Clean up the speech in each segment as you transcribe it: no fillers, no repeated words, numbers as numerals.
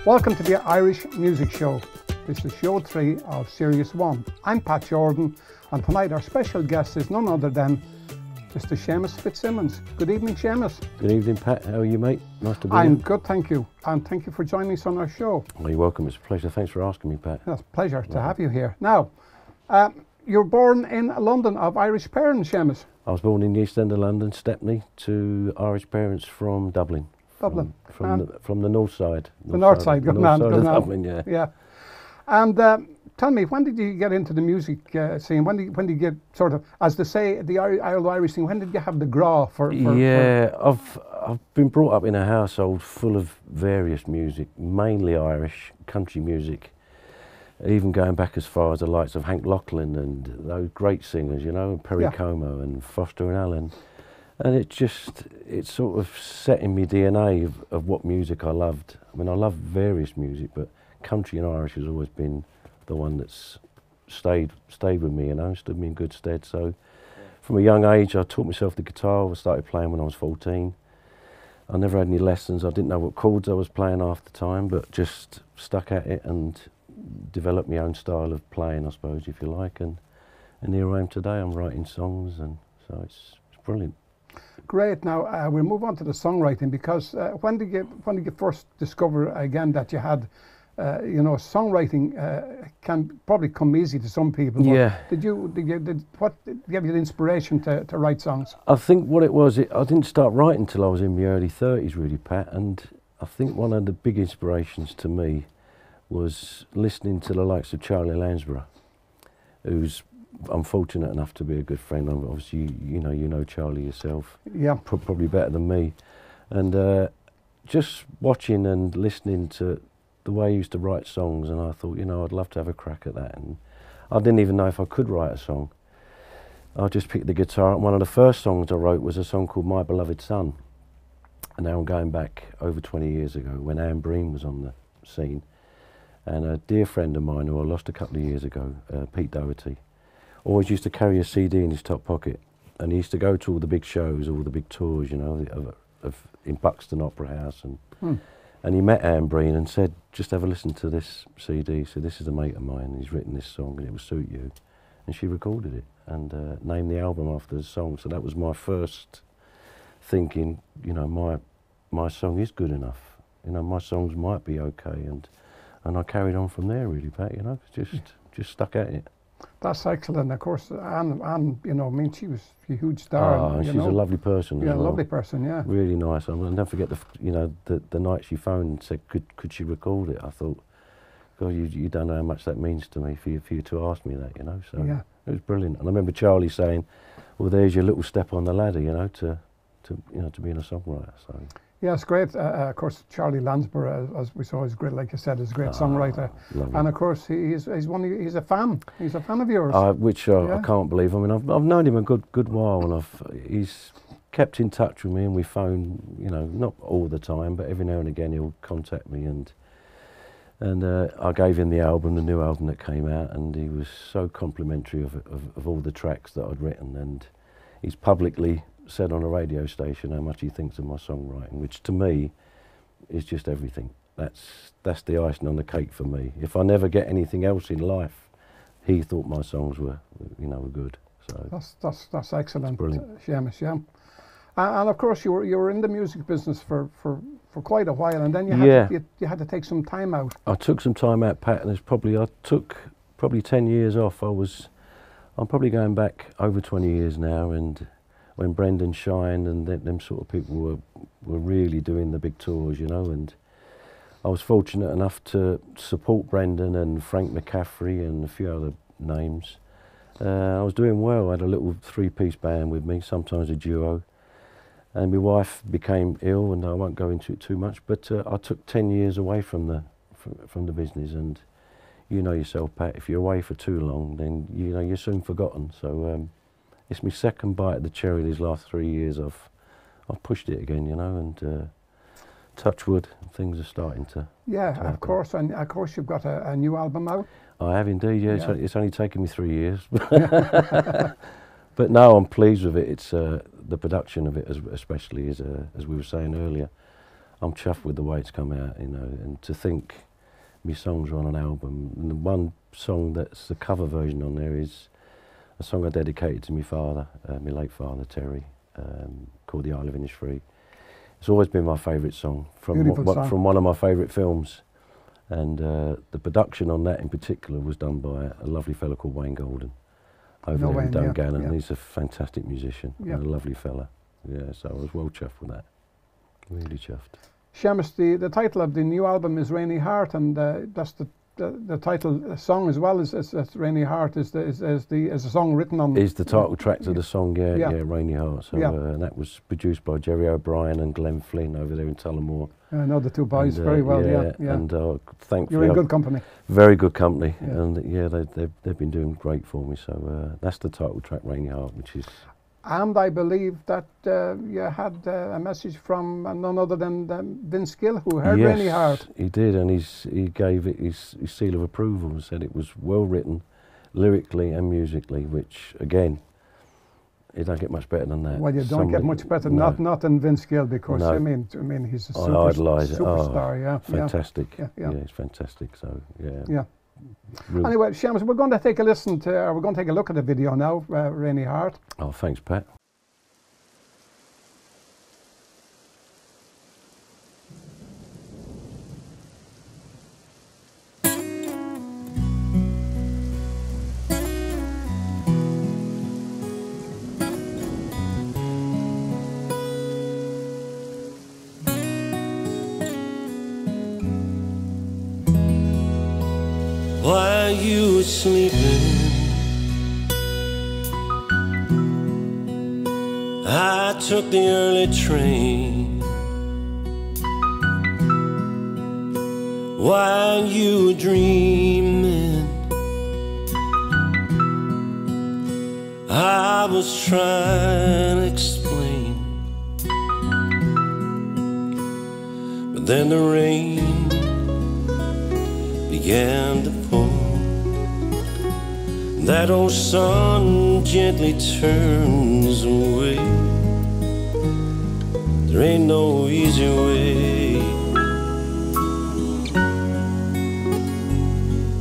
Welcome to the Irish Music Show. This is show 3 of Series 1. I'm Pat Jordan, and tonight our special guest is none other than Mr. Seamus Fitzsimons. Good evening, Seamus. Good evening, Pat. How are you, mate? Nice to be here. I'm good, thank you. And thank you for joining us on our show. Well, you're welcome. It's a pleasure. Thanks for asking me, Pat. It's a pleasure to have you here. Now, you're born in London of Irish parents, Seamus. I was born in the East End of London, Stepney, to Irish parents from Dublin. Dublin. From the north side. The north side, good man. Dublin, yeah. Yeah. And tell me, when did you get into the music scene? When did you get sort of, as they say, the Irish thing, when did you have the graw for I've been brought up in a household full of various music, mainly Irish, country music, even going back as far as the likes of Hank Lachlan and those great singers, you know, Perry Como and Foster and Allen. And it sort of set in me DNA of what music I loved. I mean, I love various music, but country and Irish has always been the one that's stayed with me, you know, stood me in good stead. So from a young age, I taught myself the guitar. I started playing when I was 14. I never had any lessons. I didn't know what chords I was playing half the time, but just stuck at it and developed my own style of playing, I suppose, if you like. And here I am today. I'm writing songs, and so it's brilliant. Great. Now we'll move on to the songwriting, because when did you first discover again that you had, songwriting can probably come easy to some people. Yeah. What gave you the inspiration to write songs? I think what it was, I didn't start writing till I was in my early 30s, really, Pat. And I think one of the big inspirations to me was listening to the likes of Charlie Lansborough, who's I'm fortunate enough to be a good friend. Obviously, you know Charlie yourself. Yeah. Probably better than me. And just watching and listening to the way he used to write songs, and I thought, I'd love to have a crack at that. And I didn't even know if I could write a song. I just picked the guitar, and one of the first songs I wrote was a song called My Beloved Son. And now I'm going back over 20 years ago when Anne Breen was on the scene. And a dear friend of mine who I lost a couple of years ago, Pete Doherty, always used to carry a CD in his top pocket, and he used to go to all the big shows, all the big tours, in Buxton Opera House, and he met Anne Breen and said, just have a listen to this CD. So this is a mate of mine, he's written this song and it will suit you. And she recorded it and named the album after the song. So that was my first thinking, my song is good enough. My songs might be okay, and I carried on from there, really, Pat, just stuck at it. That's excellent. Of course, Anne, she was a huge star. She's a lovely person. Yeah, as well. Lovely person. Yeah. Really nice. I'll never forget the night she phoned and said, could she record it? I thought, God, you don't know how much that means to me for you to ask me that. So yeah. It was brilliant. And I remember Charlie saying, well, there's your little step on the ladder, to being a songwriter. So. Yeah, it's great. Of course, Charlie Lansborough, as we saw, is great. Like you said, is a great songwriter. Lovely. And of course, he's a fan. He's a fan of yours. Which I can't believe. I mean, I've known him a good while, and he's kept in touch with me, and we phone. Not all the time, but every now and again he'll contact me, and I gave him the new album that came out, and he was so complimentary of all the tracks that I'd written, and he's publicly said on a radio station how much he thinks of my songwriting, which to me is just everything. That's the icing on the cake for me. If I never get anything else in life, he thought my songs were good. So that's excellent. It's brilliant. Seamus, yeah. And of course you were in the music business for quite a while, and then you had to take some time out. I took some time out, Pat, and I took probably 10 years off. I'm probably going back over 20 years now, and when Brendan Shine and them sort of people were really doing the big tours, and I was fortunate enough to support Brendan and Frank McCaffrey and a few other names. I was doing well. I had a little 3-piece band with me, sometimes a duo, and my wife became ill, and I won't go into it too much, but I took 10 years away from the business, and you know yourself, Pat, if you're away for too long, then you're soon forgotten. So it's my second bite at the cherry these last 3 years. I've pushed it again, and touch wood, things are starting to. Yeah, of course, and of course you've got a new album out. I have indeed. Yeah. It's only taken me 3 years, but now I'm pleased with it. It's the production of it, especially as we were saying earlier. I'm chuffed with the way it's come out, you know, and to think my songs are on an album. And the one song that's the cover version on there is a song I dedicated to my father, my late father, Terry, called The Isle of Innisfree. It's always been my favourite song from one of my favourite films. And the production on that in particular was done by a lovely fellow called Wayne Golden over there in Dungannon. Yeah. He's a fantastic musician, and a lovely fella. Yeah, so I was well chuffed with that. Really chuffed. Seamus, the title of the new album is Rainy Heart, and that's the title song as well as Rainy Heart is the song written on. Is the title track to the song, yeah, Rainy Heart. So and that was produced by Jerry O'Brien and Glenn Flynn over there in Tullamore. I know the two boys very well. Yeah. And thankfully, you're in good company. Very good company, and they've been doing great for me. So that's the title track, Rainy Heart, which is. And I believe that you had a message from none other than Vince Gill, who heard Rainy Heart. He did, and he gave it his seal of approval and said it was well written, lyrically and musically, which, again, it don't get much better than that. Well, you don't get much better, not in Vince Gill, because, I mean, he's a superstar, yeah. Fantastic. Yeah, he's fantastic, so, yeah. Anyway, Seamus, we're going to take a look at the video now, Rainy Heart. Oh, thanks, Pat. While you were sleeping, I took the early train. While you were dreaming, I was trying to explain, but then the rain began to pour. That old sun gently turns away. There ain't no easy way,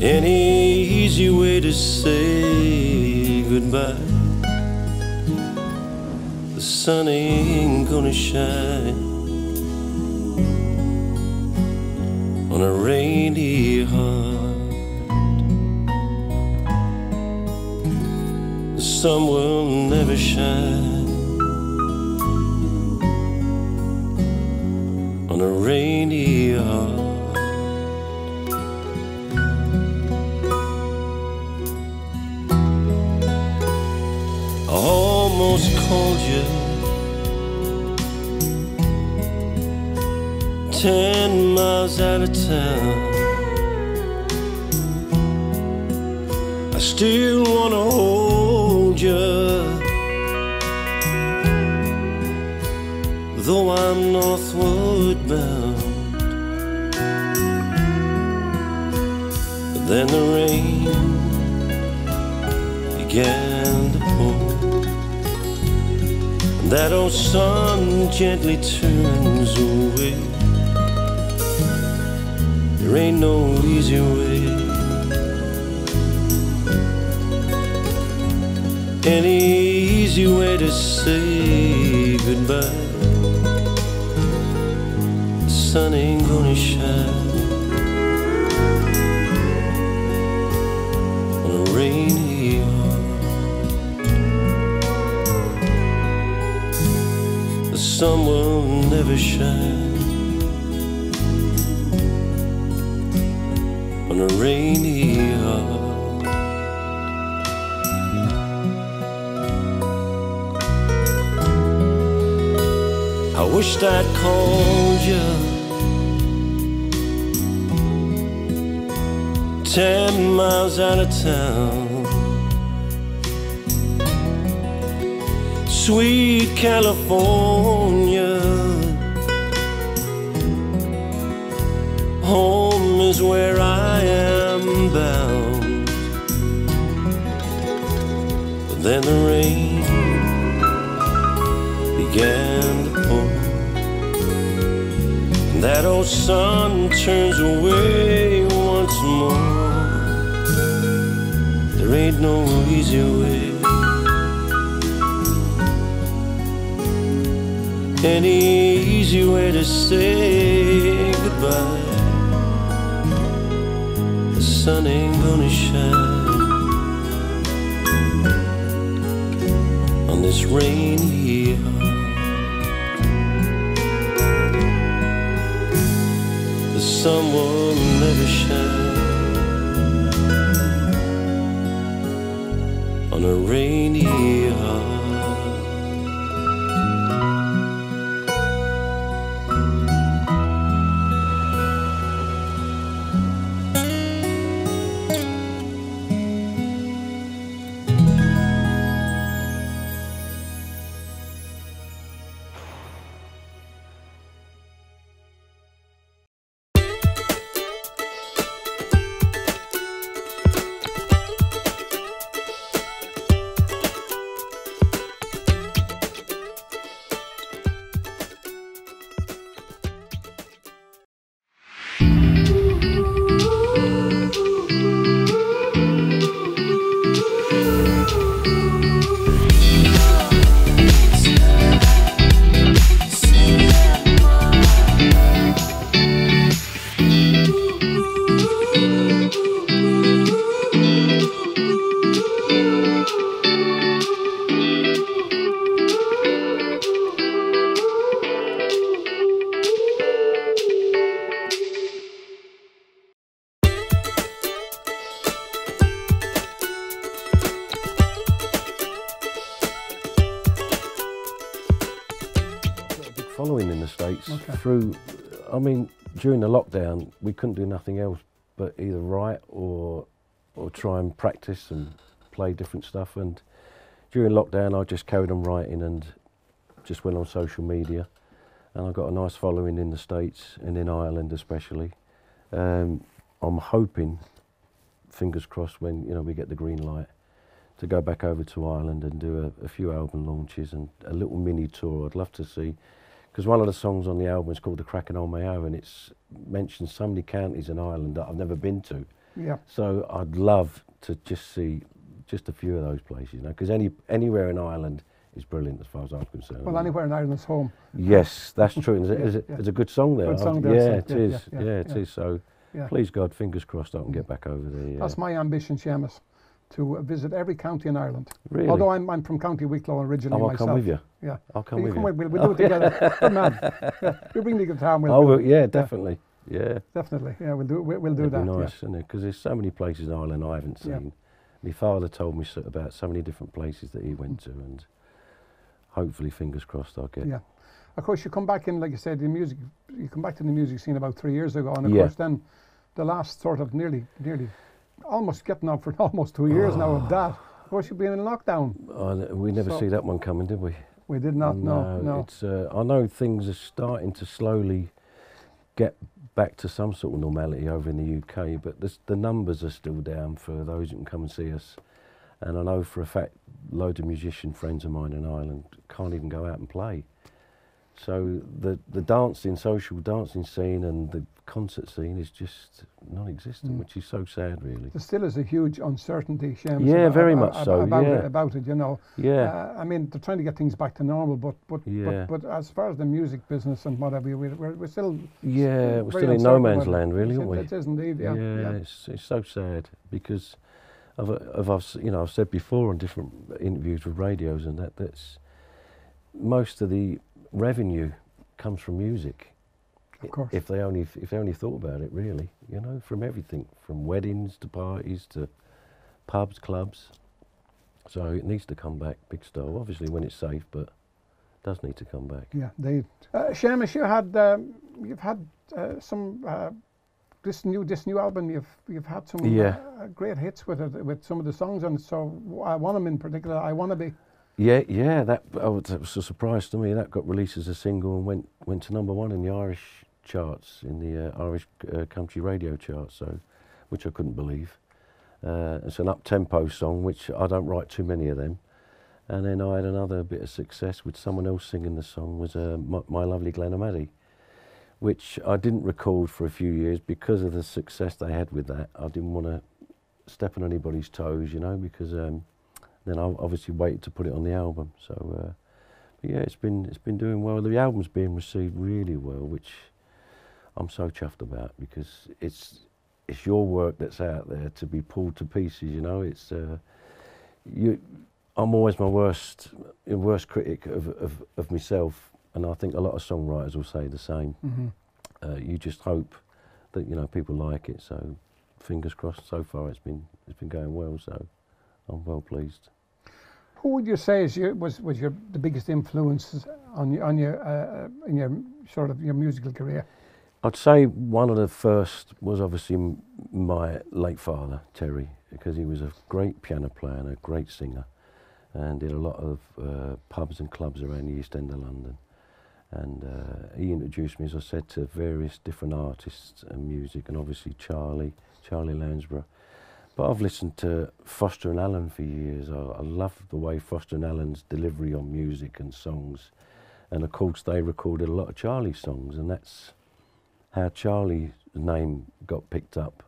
any easy way to say goodbye. The sun ain't gonna shine on a rainy heart. The sun will never shine on a rainy heart. I almost called you 10 miles out of town. I still wanna hold you, though I'm northward bound. But then the rain began to pour, and that old sun gently turns away. There ain't no easy way, any easy way to say goodbye. The sun ain't gonna shine on a rainy heart. The sun will never shine on a rainy heart. I wished I'd called you 10 miles out of town. Sweet California, home is where I am bound. But then the rain began to pour, that old sun turns away once more. There ain't no easy way, any easy way to say goodbye. The sun ain't gonna shine on this rainy heart. The sun will never shine on a rainy heart. Following in the States Okay. through, I mean, during the lockdown, we couldn't do nothing else but either write or try and practice and play different stuff. And during lockdown, I just carried on writing and just went on social media. And I got a nice following in the States and in Ireland especially. I'm hoping, fingers crossed, when we get the green light, to go back over to Ireland and do a few album launches and a little mini tour. I'd love to see, because one of the songs on the album is called The Crackin' Old Mayo, and it's mentions so many counties in Ireland that I've never been to. Yeah. So I'd love to just see just a few of those places, because anywhere in Ireland is brilliant as far as I'm concerned. Well, anywhere in Ireland's home. Yes, that's true. And it's a good song there. Good song there, yeah, so, it is. Yeah, it is. So Yeah. please God, fingers crossed, I can get back over there. That's my ambition, Seamus, to visit every county in Ireland. Really? Although I'm from County Wicklow originally I'll myself. come with you. Yeah. I'll come with you. We'll do it together. Good man. Yeah. You bring the guitar and we'll Oh, yeah, definitely. Yeah. Definitely. Yeah, we'll do That'd that. be nice, isn't it? Because there's so many places in Ireland I haven't seen. Yeah. My father told me about so many different places that he went to, and hopefully, fingers crossed, I'll get. Yeah. Of course, you come back in, like you said, you come back to the music scene about 3 years ago, and of course then the last sort of nearly almost getting up for almost 2 years now of that. Of course, you've been in lockdown. We never see that one coming, did we? We did not. No. It's. I know things are starting to slowly get back to some sort of normality over in the UK, but the numbers are still down for those who can come and see us. And I know for a fact loads of musician friends of mine in Ireland can't even go out and play. So the social dancing scene and the concert scene is just non-existent, which is so sad, really. There still is a huge uncertainty, Seamus. Yeah, very much so. About it, Yeah. I mean, they're trying to get things back to normal, but as far as the music business and whatever, we're still. Yeah, we're very still in no uncertain man's about it. land, really, aren't we? It is indeed. Yeah. It's so sad because I've said before on different interviews with radios and that's most of the revenue comes from music. Of course. If they only thought about it, really, from everything, from weddings to parties to pubs, clubs. So it needs to come back big style, obviously when it's safe, but it does need to come back. Yeah, indeed. Seamus, you've had some this new album. You've had some great hits with it, with some of the songs on it. So one of them in particular, I Wanna Be. Yeah, that was a surprise to me. That got released as a single and went to #1 in the Irish charts, in the Irish country radio charts, which I couldn't believe. It's an up-tempo song, which I don't write too many of them. And then I had another bit of success with someone else singing the song, was My Lovely Glenn O'Malley, which I didn't record for a few years because of the success they had with that. I didn't want to step on anybody's toes, you know, because then I obviously waited to put it on the album. So, but yeah, it's been doing well. The album's being received really well, which I'm so chuffed about, because it's your work that's out there to be pulled to pieces, you know. It's I'm always my worst critic of myself, and I think a lot of songwriters will say the same. You just hope that, you know, people like it. So fingers crossed. So far, it's been going well. So I'm well pleased. Who would you say was the biggest influence on your in your sort of your musical career? I'd say one of the first was obviously my late father, Terry, because he was a great piano player and a great singer, and did a lot of pubs and clubs around the East End of London. And he introduced me, as I said, to various different artists and music, and obviously Charlie Lansborough. But I've listened to Foster and Allen for years. I love the way Foster and Allen's delivery on music and songs. And of course they recorded a lot of Charlie's songs, and that's how Charlie's name got picked up.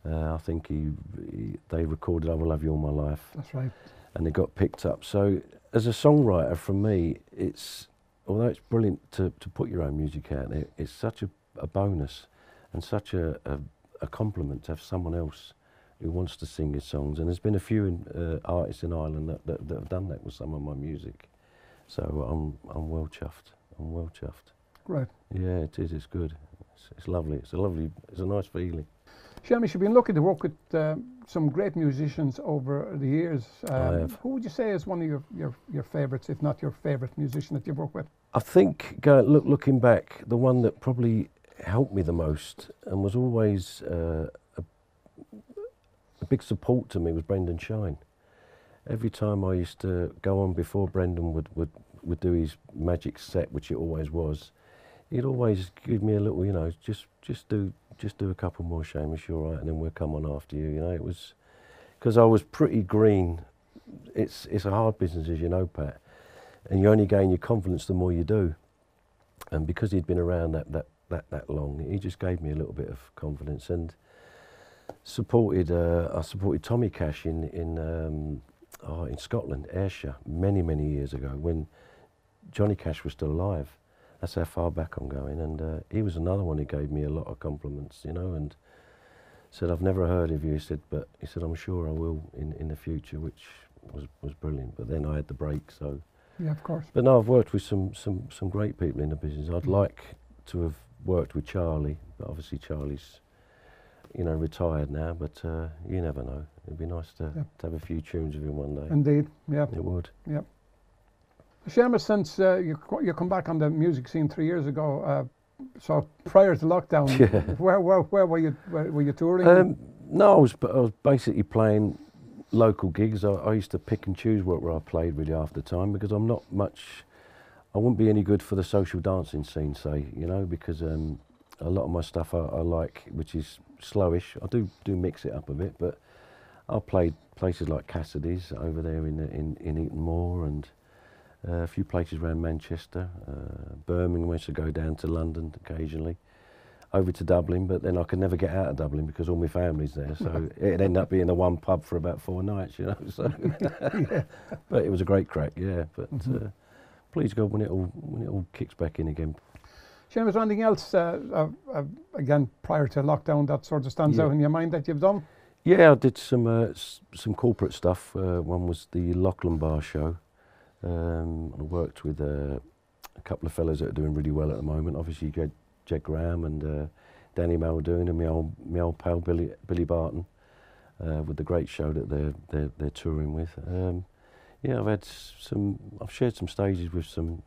I think they recorded I Will Love You All My Life. That's right. And it got picked up. So as a songwriter, for me, although it's brilliant to put your own music out there, it's such a bonus and such a compliment to have someone else who wants to sing his songs. And there's been a few artists in Ireland that have done that with some of my music. So I'm well chuffed. I'm well chuffed. Right. Yeah, it is. It's good. It's lovely. It's a nice feeling. Seamus, you've been lucky to work with some great musicians over the years. I have. Who would you say is one of your favourites, if not your favourite musician that you've worked with? I think, looking back, the one that probably helped me the most and was always a big support to me was Brendan Shine. Every time I used to go on before Brendan would do his magic set, which it always was, he'd always give me a little, you know, just do a couple more, Seamus, you're right, and then we'll come on after you. You know, it was because I was pretty green. It's a hard business, as you know, Pat, and you only gain your confidence the more you do. And because he'd been around that long, he just gave me a little bit of confidence, and I supported Tommy Cash in Scotland, Ayrshire, many years ago when Johnny Cash was still alive. That's how far back I'm going, and he was another one who gave me a lot of compliments, you know, and said, "I've never heard of you." He said, "I'm sure I will in the future," which was brilliant. But then I had the break, so yeah, of course. But no, I've worked with some great people in the business. I'd like to have worked with Charlie, but obviously Charlie's, you know, retired now. But you never know. It'd be nice to have a few tunes with him one day. Indeed, yeah. It would. Yeah. Seamus, since you come back on the music scene 3 years ago, so prior to lockdown, where were you touring? No, I was basically playing local gigs. I used to pick and choose where I played really half the time, because I'm not much. I wouldn't be any good for the social dancing scene, say, you know, because a lot of my stuff I like, which is slowish. I do mix it up a bit, but I played places like Cassidy's over there in Eaton Moor, and a few places around Manchester, Birmingham. I used to go down to London occasionally, over to Dublin, but then I could never get out of Dublin because all my family's there, so it'd end up being the one pub for about 4 nights, you know. So, but it was a great crack, yeah. But please God, when it all kicks back in again. Seamus, anything else again prior to lockdown that sort of stands out in your mind that you've done? Yeah, I did some corporate stuff. One was the Lachlan Bar show. I worked with a couple of fellas that are doing really well at the moment. Obviously, you got Jed Graham and Danny Muldoon, and my old pal Billy Barton, with the great show that they're touring with. Yeah, I've shared some stages with some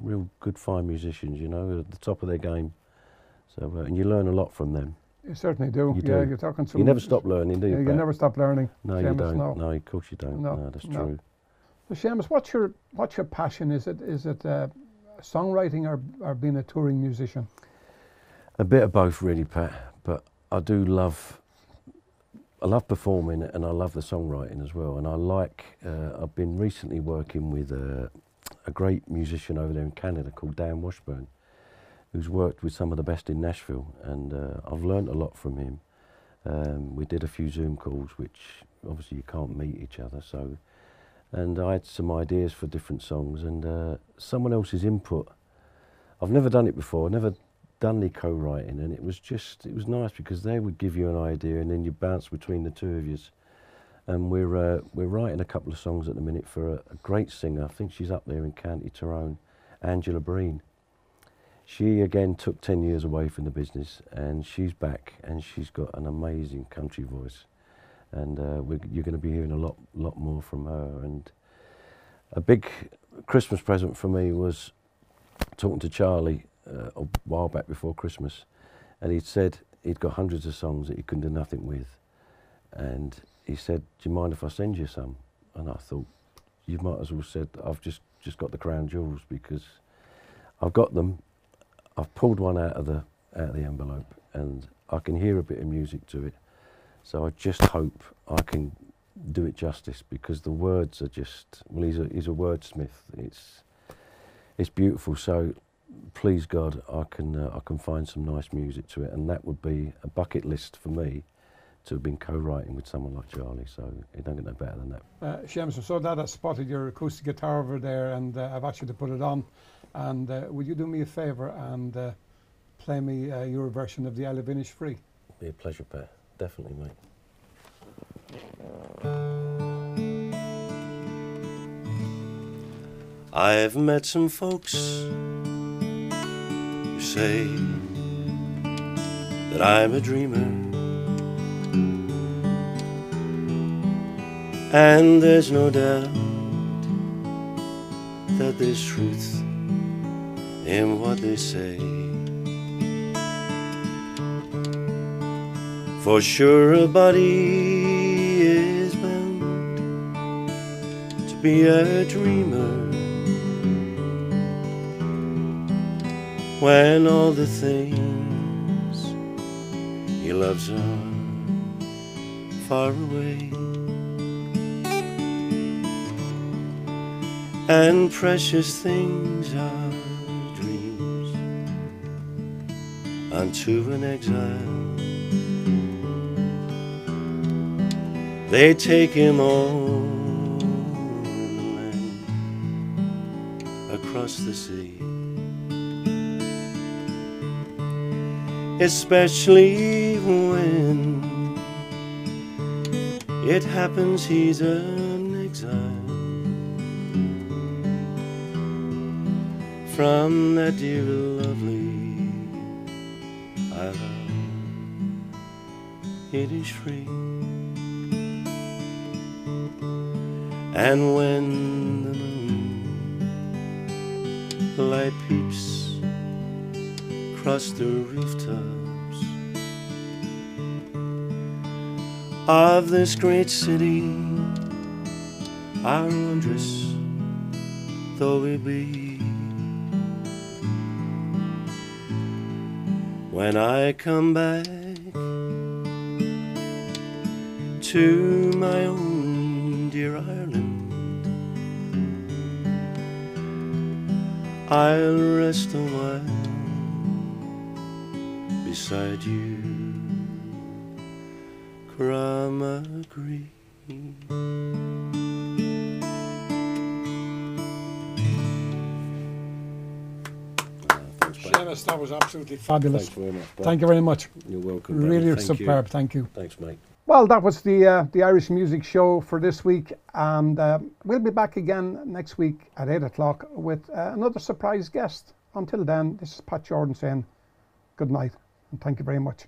real good, fine musicians, you know, at the top of their game. So and you learn a lot from them. You certainly do. You yeah, do. You're talking. You never stop learning, do you? Yeah, you never stop learning. No, Seamus, you don't. No, of course you don't. No, that's true. So Seamus, what's your passion? Is it songwriting or being a touring musician? A bit of both, really, Pat. But I love performing, and I love the songwriting as well. And I've been recently working with a great musician over there in Canada called Dan Washburn, who's worked with some of the best in Nashville, and I've learnt a lot from him. We did a few Zoom calls, which obviously you can't meet each other, so, and I had some ideas for different songs, and someone else's input. I've never done it before, never done any co-writing, and it was nice because they would give you an idea and then you bounce between the two of you. And we're writing a couple of songs at the minute for a great singer. I think she's up there in County Tyrone, Angela Breen. She again took 10 years away from the business, and she's back, and she's got an amazing country voice. And you're going to be hearing a lot more from her. And a big Christmas present for me was talking to Charlie a while back before Christmas, and he'd said he'd got hundreds of songs that he couldn't do nothing with. And he said, "Do you mind if I send you some?" And I thought, you might as well said, "I've just got the crown jewels," because I've got them. I've pulled one out of the envelope, and I can hear a bit of music to it. So I just hope I can do it justice, because the words are just, well, he's a wordsmith. It's beautiful. So please God, I can find some nice music to it, and that would be a bucket list for me, to have been co-writing with someone like Charlie. So it don't get no better than that. Seamus, I'm so glad I spotted your acoustic guitar over there, and I've asked you to put it on. And would you do me a favour and play me your version of the Isle of Innisfree? Be a pleasure, Pat. Definitely, mate. I've met some folks who say that I'm a dreamer, and there's no doubt that there's truth in what they say. For sure a body is bound to be a dreamer when all the things he loves are far away, and precious things are dreams unto an exile. They take him on the land across the sea, especially when it happens he's an exile from that dear lovely isle. It is free. And when the moon light peeps across the rooftops of this great city, our wondrous though it be, when I come back to my own dear Ireland, I'll rest a while beside you, Cramagree. Seamus, that was absolutely fabulous. Thanks very much, Bob. Thank you very much. You're welcome. Really Thank superb. You. Thank you. Thanks, mate. Well, that was the Irish Music Show for this week, and we'll be back again next week at 8 o'clock with another surprise guest. Until then, this is Pat Jordan saying good night, and thank you very much.